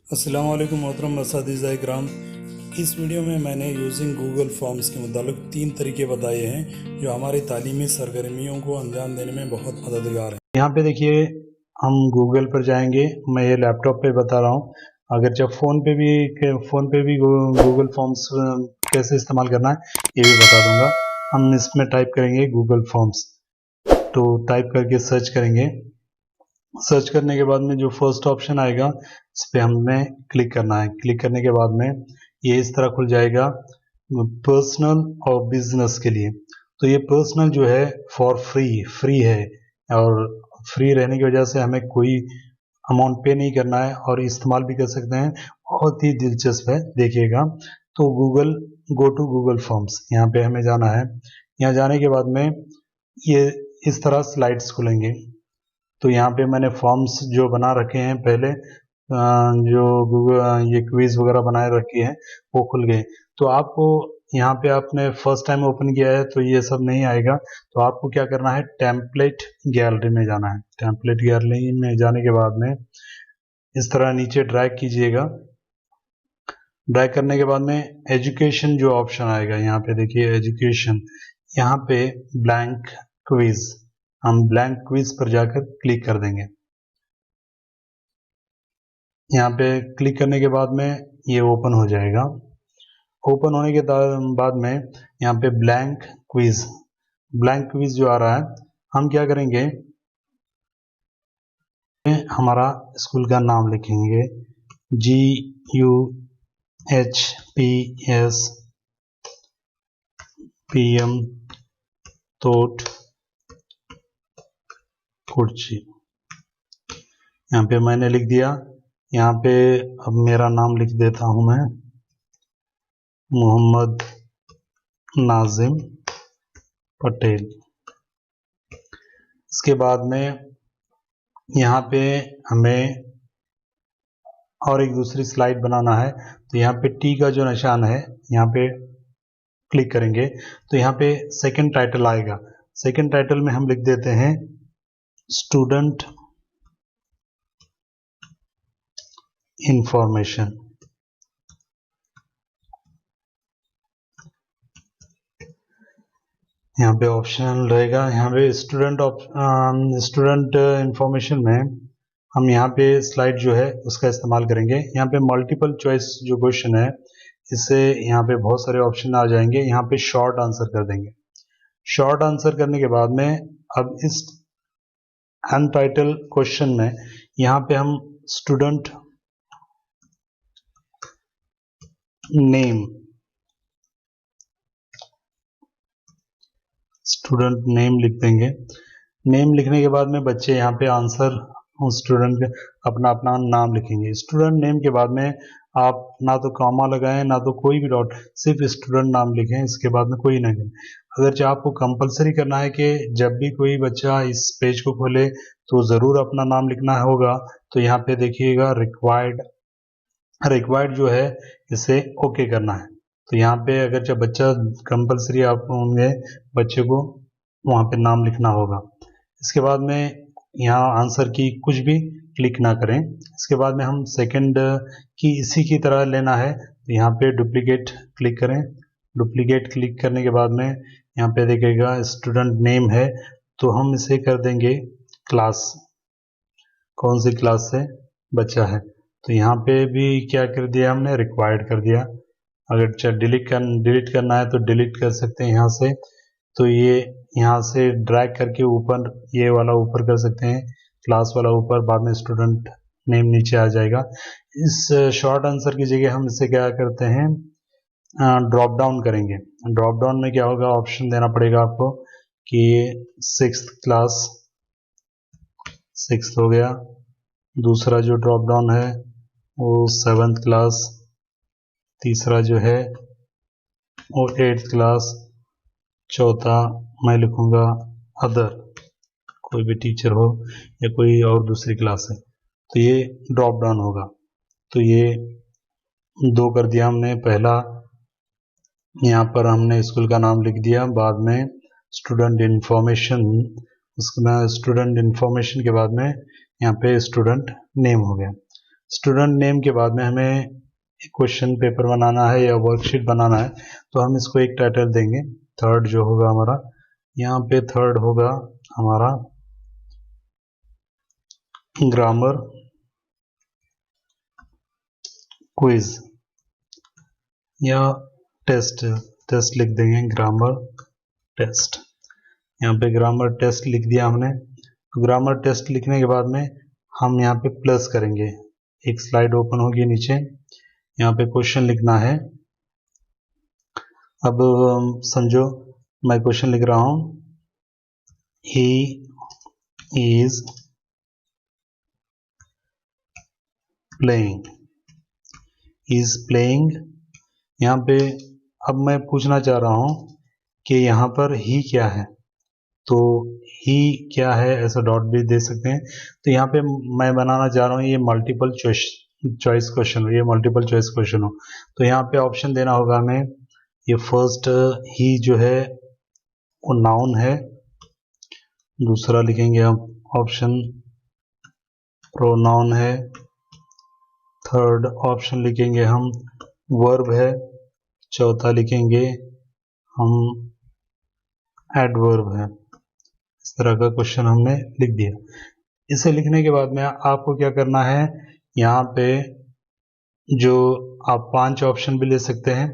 अस्सलाम वालेकुम मोहतरम असातिज़ा इकराम। इस वीडियो में मैंने यूजिंग गूगल फॉर्म्स के मुतालिक 3 तरीके बताए हैं जो हमारी तालीमी सरगर्मियों को अंजाम देने में बहुत मददगार हैं। यहाँ पे देखिए, हम गूगल पर जाएंगे। मैं ये लैपटॉप पे बता रहा हूँ, अगर जब फ़ोन पे भी गूगल फॉर्म्स कैसे इस्तेमाल करना है ये भी बता दूंगा। हम इसमें टाइप करेंगे गूगल फॉर्म्स, तो टाइप करके सर्च करेंगे। सर्च करने के बाद में जो फर्स्ट ऑप्शन आएगा इस पर हमें क्लिक करना है। क्लिक करने के बाद में ये इस तरह खुल जाएगा पर्सनल और बिजनेस के लिए। तो ये पर्सनल जो है फॉर फ्री है, और फ्री रहने की वजह से हमें कोई अमाउंट पे नहीं करना है और इस्तेमाल भी कर सकते हैं। बहुत ही दिलचस्प है, देखिएगा। तो गो टू गूगल फॉर्म्स, यहाँ पे हमें जाना है। यहाँ जाने के बाद में ये इस तरह स्लाइड्स खुलेंगे। तो यहाँ पे मैंने फॉर्म्स जो बना रखे हैं पहले, जो गूगल ये क्विज वगैरह बनाए रखी है वो खुल गए। तो आपको यहाँ पे आपने फर्स्ट टाइम ओपन किया है तो ये सब नहीं आएगा। तो आपको क्या करना है, टेम्पलेट गैलरी में जाना है। टेम्पलेट गैलरी में जाने के बाद में इस तरह नीचे ड्रैग कीजिएगा। ड्रैग करने के बाद में एजुकेशन जो ऑप्शन आएगा, यहाँ पे देखिए एजुकेशन, यहाँ पे ब्लैंक क्विज, हम ब्लैंक क्विज पर जाकर क्लिक कर देंगे। यहाँ पे क्लिक करने के बाद में ये ओपन हो जाएगा। ओपन होने के बाद में यहाँ पे ब्लैंक क्विज जो आ रहा है, हम क्या करेंगे, हमारा स्कूल का नाम लिखेंगे GUHPSPM तोट कुर्ची। यहाँ पे मैंने लिख दिया। यहाँ पे अब मेरा नाम लिख देता हूं मैं, मोहम्मद नाजिम पटेल। इसके बाद में यहाँ पे हमें और एक दूसरी स्लाइड बनाना है। तो यहाँ पे टी का जो निशान है यहाँ पे क्लिक करेंगे। तो यहाँ पे सेकंड टाइटल आएगा। सेकंड टाइटल में हम लिख देते हैं स्टूडेंट इंफॉर्मेशन। यहाँ पे ऑप्शनल रहेगा। यहाँ पे स्टूडेंट इंफॉर्मेशन में हम यहाँ पे स्लाइड जो है उसका इस्तेमाल करेंगे। यहाँ पे मल्टीपल चॉइस जो क्वेश्चन है, इससे यहाँ पे बहुत सारे ऑप्शन आ जाएंगे। यहाँ पे शॉर्ट आंसर कर देंगे। शॉर्ट आंसर करने के बाद में अब इस अनटाइटल क्वेश्चन में यहाँ पे हम स्टूडेंट नेम लिख देंगे। नेम लिखने के बाद में बच्चे यहाँ पे आंसर स्टूडेंट अपना अपना नाम लिखेंगे। स्टूडेंट नेम के बाद में आप ना तो कॉमा लगाएं ना तो कोई भी डॉट, सिर्फ स्टूडेंट नाम लिखें, इसके बाद में कोई नहीं। अगर जो आपको कंपलसरी करना है कि जब भी कोई बच्चा इस पेज को खोले तो ज़रूर अपना नाम लिखना होगा, तो यहाँ पे देखिएगा रिक्वायर्ड जो है इसे ओके करना है। तो यहाँ पे अगर जब बच्चा कंपलसरी आप होंगे, बच्चे को वहाँ पे नाम लिखना होगा। इसके बाद में यहाँ आंसर की कुछ भी क्लिक ना करें। इसके बाद में हम सेकंड की इसी की तरह लेना है, तो यहाँ पे डुप्लीकेट क्लिक करें। डुप्लीकेट क्लिक करने के बाद में यहाँ पे देखिएगा स्टूडेंट नेम है, तो हम इसे कर देंगे क्लास, कौन सी क्लास से बच्चा है। तो यहाँ पे भी क्या कर दिया हमने, रिक्वायर्ड कर दिया। अगर डिलीट करना है तो डिलीट कर सकते हैं यहाँ से। तो ये यहाँ से ड्रैग करके ऊपर, ये वाला ऊपर कर सकते हैं, क्लास वाला ऊपर, बाद में स्टूडेंट नेम नीचे आ जाएगा। इस शॉर्ट आंसर की जगह हम इसे क्या करते हैं, ड्रॉप डाउन करेंगे। ड्रॉप डाउन में क्या होगा, ऑप्शन देना पड़ेगा आपको कि सिक्स्थ हो गया। दूसरा जो ड्रॉप डाउन है वो 7th क्लास, तीसरा जो है वो 8th क्लास, चौथा मैं लिखूंगा अदर, कोई भी टीचर हो या कोई और दूसरी क्लास है, तो ये ड्रॉप डाउन होगा। तो ये 2 कर दिया हमने। पहला यहाँ पर हमने स्कूल का नाम लिख दिया, बाद में स्टूडेंट इंफॉर्मेशन, उसके बाद स्टूडेंट इंफॉर्मेशन के बाद में यहाँ पे स्टूडेंट नेम हो गया। स्टूडेंट नेम के बाद में हमें क्वेश्चन पेपर बनाना है या वर्कशीट बनाना है, तो हम इसको एक टाइटल देंगे। थर्ड जो होगा हमारा, यहाँ पे थर्ड होगा हमारा ग्रामर क्विज या टेस्ट लिख देंगे, ग्रामर टेस्ट। यहाँ पे ग्रामर टेस्ट लिख दिया हमने। तो ग्रामर टेस्ट लिखने के बाद में हम यहाँ पे प्लस करेंगे, एक स्लाइड ओपन होगी नीचे, यहाँ पे क्वेश्चन लिखना है। अब समझो मैं क्वेश्चन लिख रहा हूं, ही इज प्लेइंग। यहाँ पे अब मैं पूछना चाह रहा हूं कि यहाँ पर ही क्या है, तो ही क्या है ऐसा डॉट भी दे सकते हैं। तो यहाँ पे मैं बनाना चाह रहा हूँ ये मल्टीपल चॉइस क्वेश्चन हो, ये मल्टीपल चॉइस क्वेश्चन हो। तो यहाँ पे ऑप्शन देना होगा हमें। ये फर्स्ट ही जो है वो नाउन है, दूसरा लिखेंगे हम ऑप्शन प्रोनाउन है, थर्ड ऑप्शन लिखेंगे हम वर्ब है, चौथा लिखेंगे हम एडवर्ब है। इस तरह का क्वेश्चन हमने लिख दिया। इसे लिखने के बाद में आपको क्या करना है, यहाँ पे जो आप 5 ऑप्शन भी ले सकते हैं,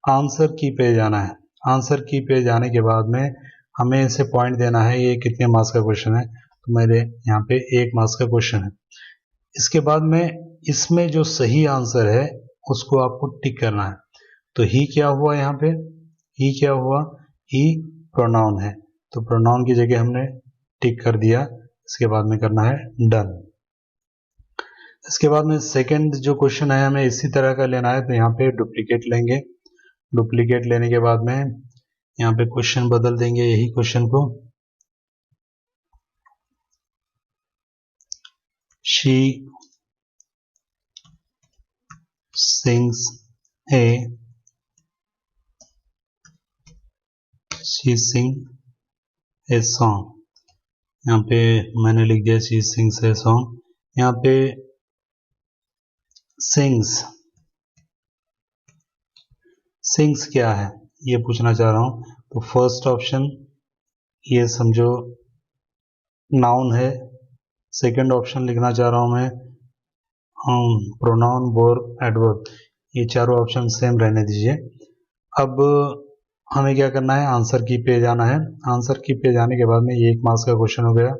आंसर की पे जाना है। आंसर की पे जाने के बाद में हमें इसे पॉइंट देना है, ये कितने मार्क्स का क्वेश्चन है, तो मेरे यहाँ पे 1 मार्क्स का क्वेश्चन है। इसके बाद में इसमें जो सही आंसर है उसको आपको टिक करना है। तो ही क्या हुआ, यहाँ पे ही क्या हुआ, ही प्रोनाउन है, तो प्रोनाउन की जगह हमने टिक कर दिया। इसके बाद में करना है डन। इसके बाद में सेकंड जो क्वेश्चन है हमें इसी तरह का लेना है, तो यहाँ पे डुप्लीकेट लेंगे। डुप्लीकेट लेने के बाद में यहाँ पे क्वेश्चन बदल देंगे, यही क्वेश्चन को शी sings a song। यहाँ पे मैंने लिख दिया she sings a song। यहाँ पे sings क्या है ये पूछना चाह रहा हूँ। तो फर्स्ट ऑप्शन ये समझो नाउन है, सेकंड ऑप्शन लिखना चाह रहा हूँ मैं प्रोनाउन, वर्ब, एडवर्ब। ये चारों ऑप्शन सेम रहने दीजिए। अब हमें क्या करना है, आंसर की पे जाना है। आंसर की पे जाने के बाद में ये 1 मार्क्स का क्वेश्चन हो गया।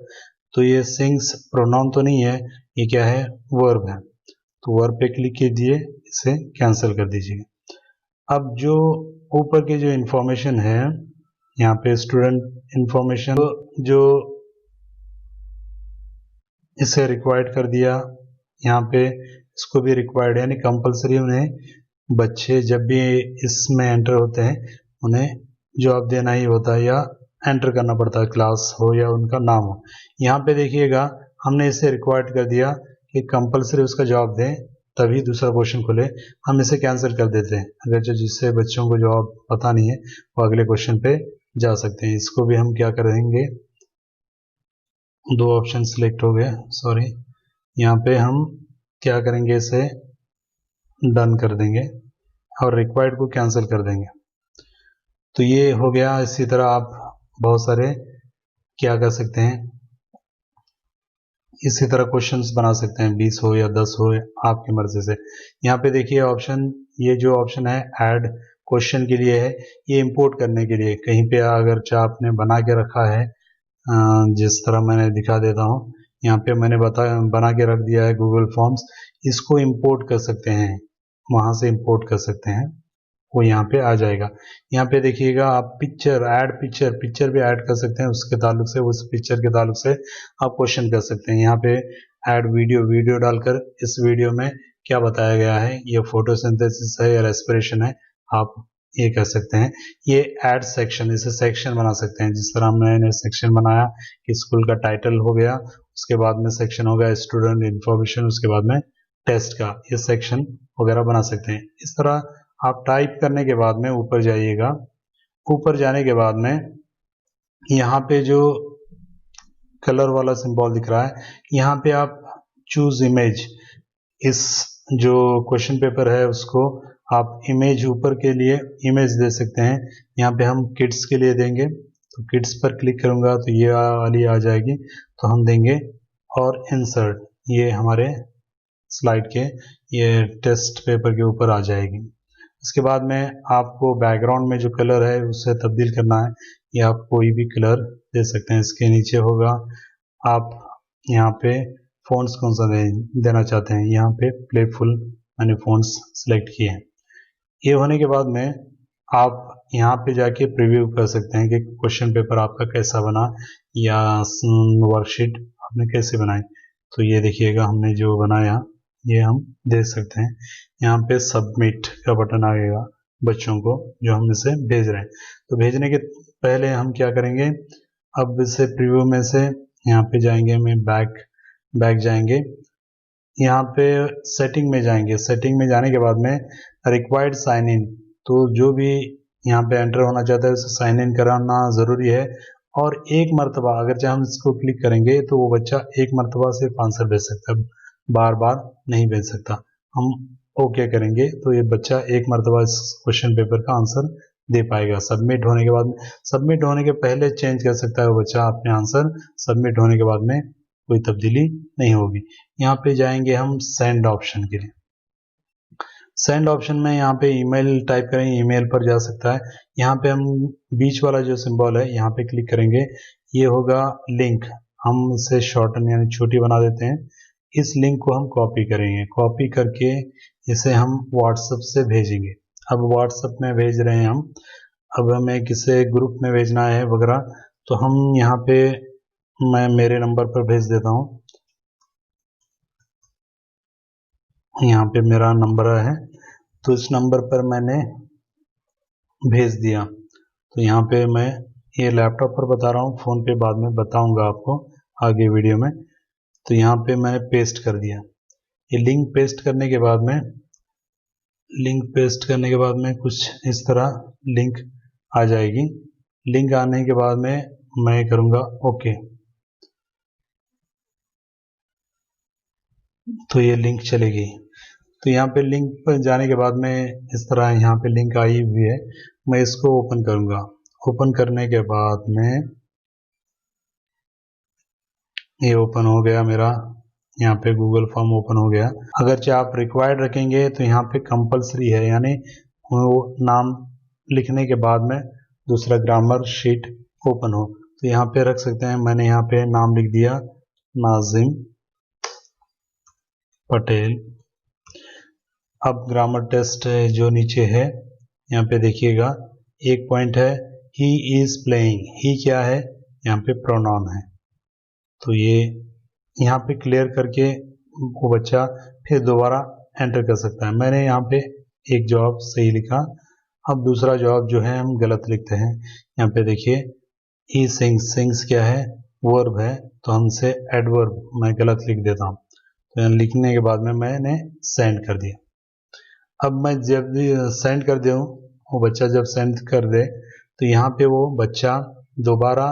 तो ये सिंग्स प्रोनाउन तो नहीं है, ये क्या है, वर्ब है। तो वर्ब पे क्लिक कीजिए, इसे कैंसिल कर दीजिए। अब जो ऊपर के जो इंफॉर्मेशन है यहाँ पे स्टूडेंट इंफॉर्मेशन, जो इसे रिक्वायर्ड कर दिया, यहाँ पे इसको भी रिक्वायर्ड यानी कंपलसरी उन्हें बच्चे जब भी इसमें एंटर होते हैं उन्हें जवाब देना ही होता है या एंटर करना पड़ता है, क्लास हो या उनका नाम हो। यहाँ पे देखिएगा हमने इसे रिक्वायर्ड कर दिया कि कंपलसरी उसका जवाब दें तभी दूसरा क्वेश्चन खुले। हम इसे कैंसिल कर देते हैं, अगर जो जिससे बच्चों को जवाब पता नहीं है वो अगले क्वेश्चन पे जा सकते हैं। इसको भी हम क्या करेंगे, 2 ऑप्शन सिलेक्ट हो गए, सॉरी, यहाँ पे हम क्या करेंगे, इसे डन कर देंगे और रिक्वायर्ड को कैंसिल कर देंगे। तो ये हो गया। इसी तरह आप बहुत सारे क्या कर सकते हैं, इसी तरह क्वेश्चंस बना सकते हैं, 20 हो या 10 हो, आपकी मर्जी से। यहाँ पे देखिए ऑप्शन, ये जो ऑप्शन है ऐड क्वेश्चन के लिए है, ये इंपोर्ट करने के लिए। कहीं पे अगर चाहे आपने बना के रखा है, जिस तरह मैंने दिखा देता हूँ, यहाँ पे मैंने बना के रख दिया है गूगल फॉर्म्स, इसको इंपोर्ट कर सकते हैं, वहां से इंपोर्ट कर सकते हैं, वो यहाँ पे आ जाएगा। यहाँ पे देखिएगा आप पिक्चर, ऐड पिक्चर भी ऐड कर सकते हैं, उसके ताल्लुक से, उस पिक्चर के ताल्लुक से आप क्वेश्चन कर सकते हैं। यहाँ पे ऐड वीडियो डालकर इस वीडियो में क्या बताया गया है, ये फोटोसिंथेसिस है या रेस्पिरेशन है, आप ये कह सकते हैं। ये ऐड सेक्शन, इसे सेक्शन बना सकते हैं, जिस तरह मैंने सेक्शन बनाया कि स्कूल का टाइटल हो गया, उसके बाद में सेक्शन हो गया स्टूडेंट इन्फॉर्मेशन, उसके बाद में टेस्ट का, ये सेक्शन वगैरह बना सकते हैं। इस तरह आप टाइप करने के बाद में ऊपर जाइएगा। ऊपर जाने के बाद में यहाँ पे जो कलर वाला सिंबल दिख रहा है, यहाँ पे आप चूज इमेज, इस जो क्वेश्चन पेपर है उसको आप इमेज ऊपर के लिए इमेज दे सकते हैं। यहाँ पे हम किड्स के लिए देंगे, तो किड्स पर क्लिक करूँगा तो ये वाली आ जाएगी, तो हम देंगे और इंसर्ट, ये हमारे स्लाइड के ये टेस्ट पेपर के ऊपर आ जाएगी। इसके बाद में आपको बैकग्राउंड में जो कलर है उसे तब्दील करना है, या आप कोई भी कलर दे सकते हैं। इसके नीचे होगा आप यहाँ पे फ़ॉन्ट्स कौन सा देना चाहते हैं, यहाँ पे प्लेफुल मैंने फ़ॉन्ट्स सेलेक्ट किए हैं। ये होने के बाद में आप यहाँ पे जाके प्रीव्यू कर सकते हैं कि क्वेश्चन पेपर आपका कैसा बना या वर्कशीट आपने कैसे बनाई। तो ये देखिएगा हमने जो बनाया ये हम देख सकते हैं। यहाँ पे सबमिट का बटन आएगा बच्चों को जो हम इसे भेज रहे हैं। तो भेजने के पहले हम क्या करेंगे, अब इसे प्रीव्यू में से यहाँ पे जाएंगे, मैं बैक जाएंगे, यहाँ पे सेटिंग में जाएंगे। सेटिंग में जाने के बाद में रिक्वायर्ड साइन इन, तो जो भी यहाँ पे एंटर होना चाहता है उसे साइन इन कराना ज़रूरी है। और एक मरतबा अगर चाहे हम इसको क्लिक करेंगे तो वो बच्चा एक मरतबा सिर्फ आंसर भेज सकता है, बार बार नहीं भेज सकता। हम ओके करेंगे तो ये बच्चा एक मरतबा इस क्वेश्चन पेपर का आंसर दे पाएगा। सबमिट होने के बाद में, सबमिट होने के पहले चेंज कर सकता है वो बच्चा अपने आंसर, सबमिट होने के बाद में कोई तब्दीली नहीं होगी। यहाँ पे जाएंगे हम सेंड ऑप्शन के लिए। सेंड ऑप्शन में यहाँ पे ईमेल टाइप करेंगे, ईमेल पर जा सकता है। यहाँ पे हम बीच वाला जो सिंबल है यहाँ पे क्लिक करेंगे, ये होगा लिंक, हम इसे शॉर्टन यानी छोटी बना देते हैं। इस लिंक को हम कॉपी करेंगे, कॉपी करके इसे हम व्हाट्सएप से भेजेंगे। अब व्हाट्सएप में भेज रहे हैं हम, अब हमें किसी ग्रुप में भेजना है वगैरह, तो हम यहाँ पे मैं मेरे नंबर पर भेज देता हूँ। यहाँ पे मेरा नंबर है तो इस नंबर पर मैंने भेज दिया। तो यहाँ पे मैं ये लैपटॉप पर बता रहा हूँ, फ़ोन पे बाद में बताऊँगा आपको आगे वीडियो में। तो यहाँ पे मैंने पेस्ट कर दिया। ये लिंक पेस्ट करने के बाद में कुछ इस तरह लिंक आ जाएगी। लिंक आने के बाद में मैं करूँगा ओके, तो ये लिंक चलेगी। तो यहाँ पे लिंक पर जाने के बाद में इस तरह यहाँ पे लिंक आई हुई है, मैं इसको ओपन करूँगा। ओपन करने के बाद में ये ओपन हो गया मेरा, यहाँ पे गूगल फॉर्म ओपन हो गया। अगर चाहे आप रिक्वायर्ड रखेंगे तो यहाँ पे कंपलसरी है, यानी वो नाम लिखने के बाद में दूसरा ग्रामर शीट ओपन हो, तो यहाँ पे रख सकते हैं। मैंने यहाँ पे नाम लिख दिया नाजिम पटेल। अब ग्रामर टेस्ट जो नीचे है यहाँ पे देखिएगा, एक पॉइंट है ही इज प्लेइंग, ही क्या है, यहाँ पे प्रोनाउन है। तो ये यहाँ पे क्लियर करके वो बच्चा फिर दोबारा एंटर कर सकता है। मैंने यहाँ पे एक जवाब सही लिखा। अब दूसरा जवाब जो है हम गलत लिखते हैं। यहाँ पे देखिए ही सिंग्स, सिंग्स क्या है, वर्ब है, तो हमसे एडवर्ब मैं गलत लिख देता हूँ। तो लिखने के बाद में मैंने सेंड कर दिया। अब मैं जब भी सेंड कर दूँ, वो बच्चा जब सेंड कर दे तो यहाँ पे वो बच्चा दोबारा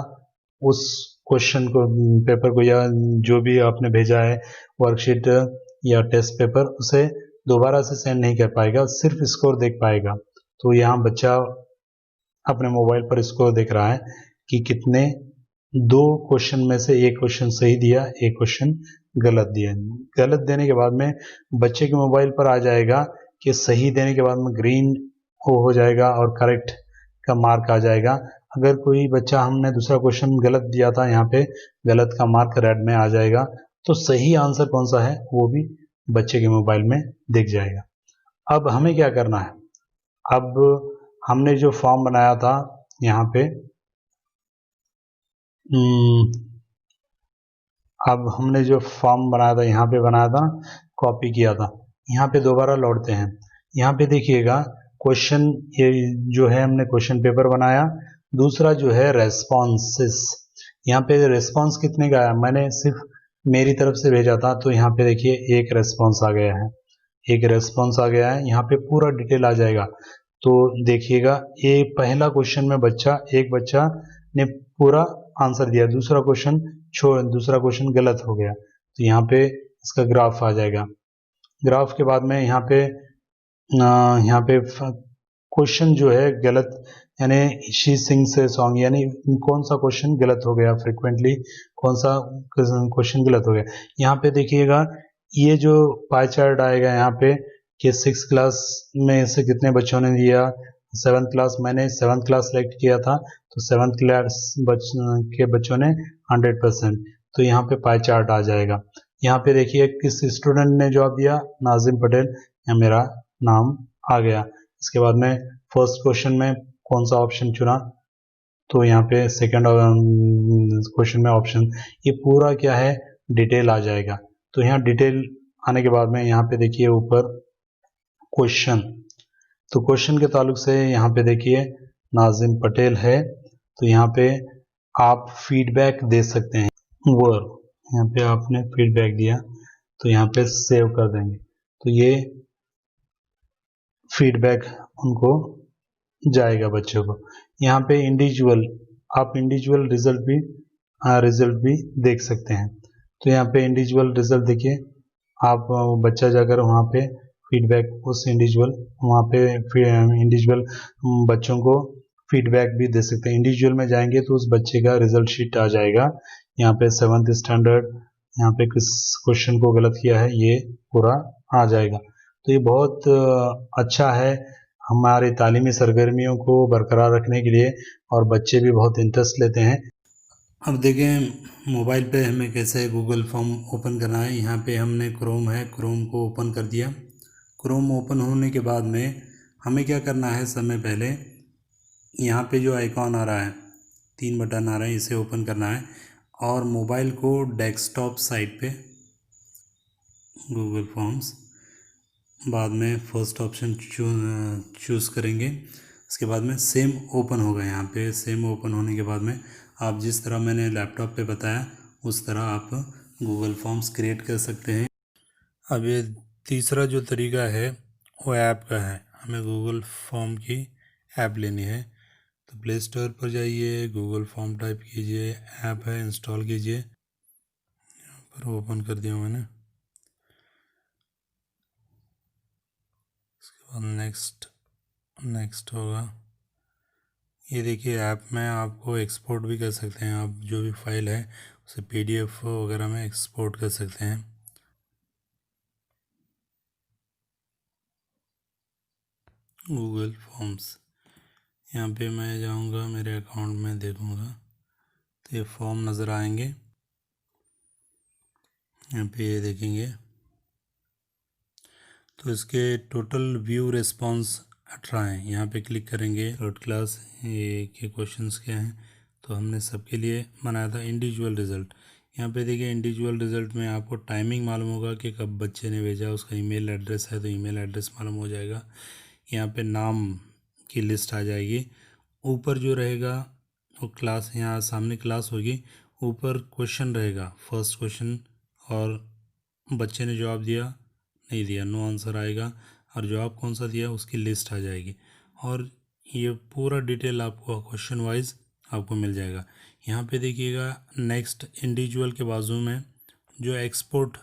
उस क्वेश्चन को, पेपर को, या जो भी आपने भेजा है वर्कशीट या टेस्ट पेपर, उसे दोबारा से सेंड नहीं कर पाएगा, सिर्फ स्कोर देख पाएगा। तो यहाँ बच्चा अपने मोबाइल पर स्कोर देख रहा है कि कितने, दो क्वेश्चन में से एक क्वेश्चन सही दिया, एक क्वेश्चन गलत दिया। गलत देने के बाद में बच्चे के मोबाइल पर आ जाएगा कि सही देने के बाद में ग्रीन हो जाएगा और करेक्ट का मार्क आ जाएगा। अगर कोई बच्चा, हमने दूसरा क्वेश्चन गलत दिया था, यहाँ पे गलत का मार्क रेड में आ जाएगा, तो सही आंसर कौन सा है वो भी बच्चे के मोबाइल में दिख जाएगा। अब हमें क्या करना है, अब हमने जो फॉर्म बनाया था यहाँ पे, अब हमने जो फॉर्म बनाया था यहाँ पे बनाया था, कॉपी किया था, यहाँ पे दोबारा लौटते हैं। यहाँ पे देखिएगा क्वेश्चन, ये जो है हमने क्वेश्चन पेपर बनाया, दूसरा जो है रेस्पॉन्सेस। यहाँ पे रेस्पॉन्स कितने का आया, मैंने सिर्फ मेरी तरफ से भेजा था, तो यहाँ पे देखिए एक रेस्पॉन्स आ गया है, एक रेस्पॉन्स आ गया है। यहाँ पे पूरा डिटेल आ जाएगा। तो देखिएगा ये पहला क्वेश्चन में एक बच्चा ने पूरा आंसर दिया, दूसरा क्वेश्चन गलत हो गया, तो यहाँ पे इसका ग्राफ आ जाएगा। ग्राफ के बाद में यहाँ पे क्वेश्चन जो है गलत, यानी शी सिंग्स ए सॉन्ग, यानी कौन सा क्वेश्चन गलत हो गया, फ्रिक्वेंटली कौन सा क्वेश्चन गलत हो गया। यहाँ पे देखिएगा ये जो पाई चार्ट आएगा यहाँ पे कि 6 क्लास में से कितने बच्चों ने दिया, 7th क्लास, मैंने 7th क्लास सेलेक्ट किया था तो 7th क्लास के बच्चों ने 100%, तो यहाँ पे पाई चार्ट आ जाएगा। यहाँ पे देखिए किस स्टूडेंट ने जवाब दिया, नाजिम पटेल, यहाँ मेरा नाम आ गया। इसके बाद में फर्स्ट क्वेश्चन में कौन सा ऑप्शन चुना, तो यहाँ पे सेकंड क्वेश्चन में ऑप्शन, ये पूरा क्या है डिटेल आ जाएगा। तो यहाँ डिटेल आने के बाद में यहाँ पे देखिए ऊपर क्वेश्चन, तो क्वेश्चन के ताल्लुक से यहाँ पे देखिए नाजिम पटेल है, तो यहाँ पे आप फीडबैक दे सकते हैं, यहाँ पे आपने फीडबैक दिया तो यहाँ पे सेव कर देंगे, तो ये फीडबैक उनको जाएगा बच्चों को। यहाँ पे इंडिविजुअल, आप इंडिविजुअल रिजल्ट भी देख सकते हैं। तो यहाँ पे इंडिविजुअल रिजल्ट देखिए, आप बच्चा जाकर वहाँ पे फीडबैक उस वहाँ पे इंडिविजुअल बच्चों को फीडबैक भी दे सकते हैं। इंडिविजुअल में जाएंगे तो उस बच्चे का रिजल्ट शीट आ जाएगा, यहाँ पे 7th स्टैंडर्ड, यहाँ पे किस क्वेश्चन को गलत किया है ये पूरा आ जाएगा। तो ये बहुत अच्छा है हमारे तालीमी सरगर्मियों को बरकरार रखने के लिए, और बच्चे भी बहुत इंटरेस्ट लेते हैं। अब देखें मोबाइल पे हमें कैसे गूगल फॉर्म ओपन करना है। यहाँ पे हमने क्रोम है, क्रोम को ओपन कर दिया। क्रोम ओपन होने के बाद में हमें क्या करना है, समय पहले यहाँ पे जो आइकॉन आ रहा है, 3 बटन आ रहे हैं, इसे ओपन करना है और मोबाइल को डेस्कटॉप साइड पे गूगल फॉर्म्स, बाद में फर्स्ट ऑप्शन चूज़ करेंगे। इसके बाद में सेम ओपन होगा। यहाँ पे सेम ओपन होने के बाद में आप जिस तरह मैंने लैपटॉप पे बताया उस तरह आप गूगल फॉर्म्स क्रिएट कर सकते हैं। अब ये तीसरा जो तरीका है वो ऐप का है। हमें गूगल फॉर्म की ऐप लेनी है, तो प्ले स्टोर पर जाइए, गूगल फॉर्म टाइप कीजिए, ऐप है इंस्टॉल कीजिए। यहाँ पर ओपन कर दिया मैंने। इसके बाद नेक्स्ट होगा। ये देखिए ऐप में आपको एक्सपोर्ट भी कर सकते हैं, आप जो भी फाइल है उसे PDF वगैरह में एक्सपोर्ट कर सकते हैं। गूगल फॉर्म्स, यहाँ पे मैं जाऊँगा, मेरे अकाउंट में देखूँगा तो ये फॉर्म नज़र आएंगे। यहाँ पे ये देखेंगे तो इसके टोटल व्यू रिस्पॉन्स 18 हैं। यहाँ पे क्लिक करेंगे, 3rd क्लास ये के क्वेश्चंस क्या हैं, तो हमने सबके लिए बनाया था इंडिविजुअल रिज़ल्ट। यहाँ पे देखिए इंडिविजुअल रिज़ल्ट में आपको टाइमिंग मालूम होगा कि कब बच्चे ने भेजा, उसका ईमेल एड्रेस है तो ईमेल एड्रेस मालूम हो जाएगा। यहाँ पे नाम की लिस्ट आ जाएगी। ऊपर जो रहेगा वो क्लास, यहाँ सामने क्लास होगी, ऊपर क्वेश्चन रहेगा, फर्स्ट क्वेश्चन, और बच्चे ने जवाब दिया नहीं दिया, नो आंसर आएगा, और जवाब कौन सा दिया उसकी लिस्ट आ जाएगी। और ये पूरा डिटेल आपको क्वेश्चन वाइज आपको मिल जाएगा। यहाँ पे देखिएगा नेक्स्ट इंडिविजुअल के बाजू में जो एक्सपोर्ट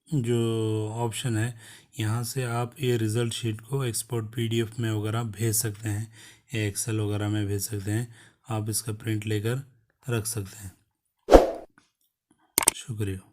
जो ऑप्शन है, यहाँ से आप ये रिज़ल्ट शीट को एक्सपोर्ट PDF में वगैरह भेज सकते हैं, या एक्सेल वगैरह में भेज सकते हैं। आप इसका प्रिंट लेकर रख सकते हैं। शुक्रिया।